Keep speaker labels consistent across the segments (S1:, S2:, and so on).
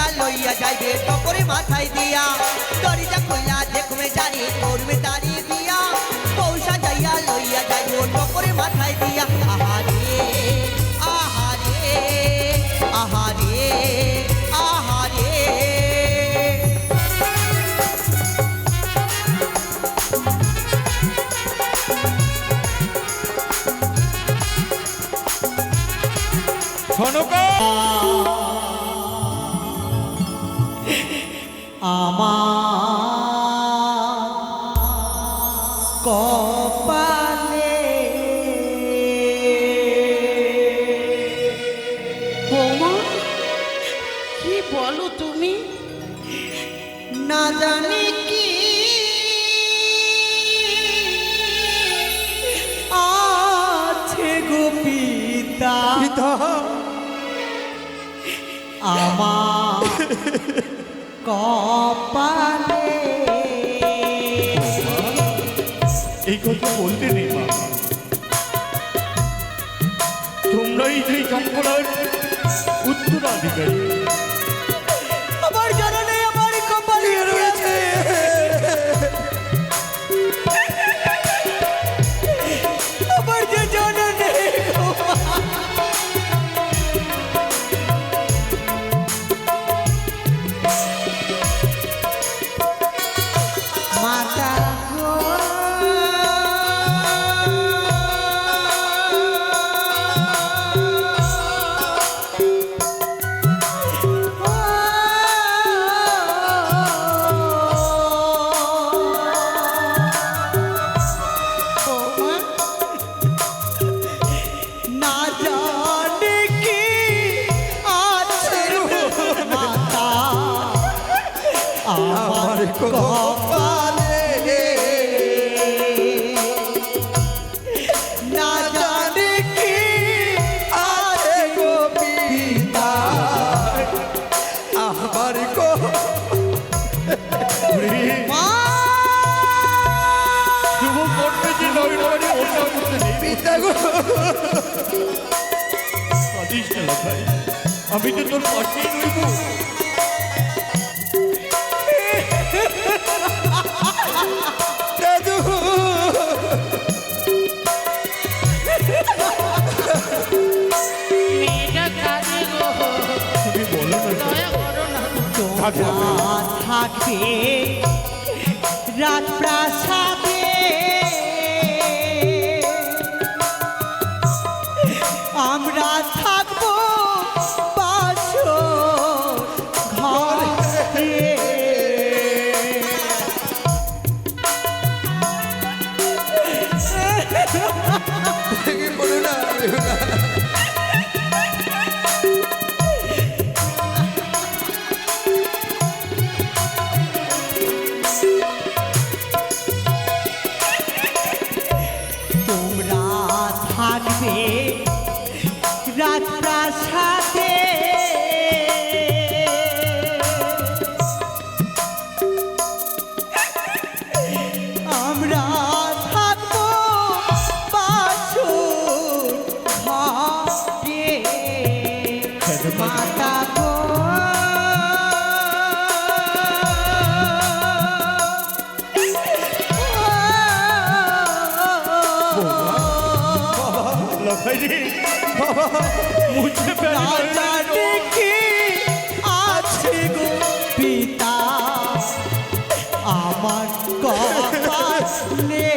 S1: যাইয়া লইয়া যাইবে টপরে মাথায় দিয়া দরিজা খুললা দেখবে জানি করবে তারি দিয়া পৌষা যাইয়া লইয়া যাইব টপরে মাথায় দিয়া আহারে আহারে আহারে আহারে
S2: সনকা
S1: আমার কপালে
S3: বৌমা কি বলো তুমি?
S1: না জানি কি আছে গো পিতা আমার কপালে
S2: এই কথা বলতে নেই মা। তোমরাই যে চম্পলার উত্তরাধিকারী।
S1: আমার জানা নেই আমার কপালে রয়েছে আমার যে জানা নেই মাতা গো
S3: বৌমা
S1: না জানে কি আছে মাতা আমার কপালে না জানে কি আছে গো পিতা আমার মা
S2: শুভ করতে যে নয় নয় ওটা করতে নেই
S1: পিতা গো
S2: কাঁদিস না লখাই, আমি তো তোর পাশেই রইব।
S1: দাদু
S3: মেয়েটা কাঁদে গো,
S2: তুমি বলো না
S3: দয়া করো না।
S1: তোমরা থাকবে রাজপ্রাসাদে আমরা থাকবো বাসর ঘরে তোমরা থাকবে রাজপ্রাসাদে আমরা থাকবো বাসর ঘরে মাতা গো
S2: লখাই রে মুঝে
S1: জানে কি আছে গো পিতা আমার কপালে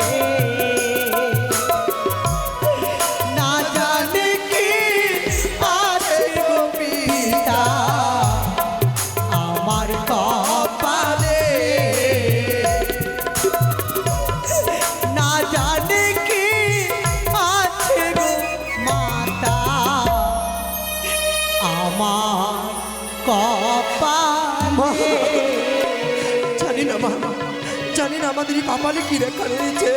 S1: না জানে কি আছে গো পিতা আমার কপালে না জানে কি আছে গো মাতা আমার কপালে
S4: জানি না মা, জানি না আমাদের এই কপালে কি লেখা রয়েছে।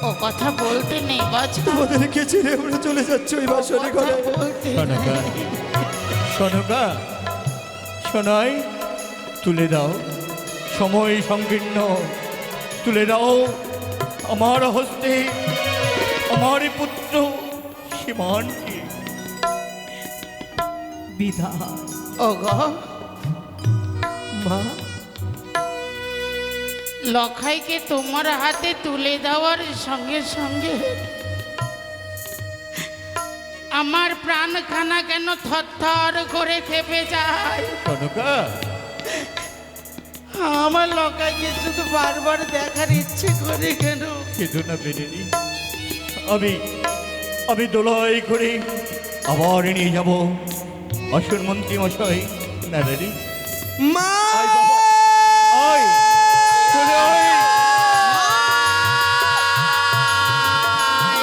S3: ও কথা বলতে নেই বাছা,
S4: তোমাদেরকে ছেড়ে আমরা চলে যাচ্ছি ওই বাসরে ঘরে।
S3: বলতে
S2: সনকা সনকা শোনাই, তুলে দাও, সময় সংকীর্ণ, তুলে দাও আমার হস্তে আমার পুত্র সীমানকে।
S1: বিধান
S3: ওগো
S4: মা
S3: লখাইকে তোমার হাতে তুলে দেওয়ার সঙ্গে সঙ্গে আমার প্রাণখানা কেন থরথর করে কেঁপে যায়।
S2: কনকা
S3: আমার লখাইকে শুধু বারবার দেখার ইচ্ছে করে কেন।
S2: কিন্তু না বেরেনি, আমি দোলাই করে আবার নিয়ে যাব আসুন মন্ত্রী মশাই। না রেডি
S4: মা
S2: আয় বাবা আয় চলে আয়।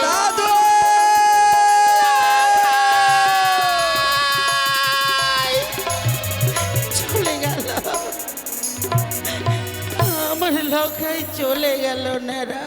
S4: দাদু
S3: চলে গেল আমার লখাই, চলে গেল নেরা।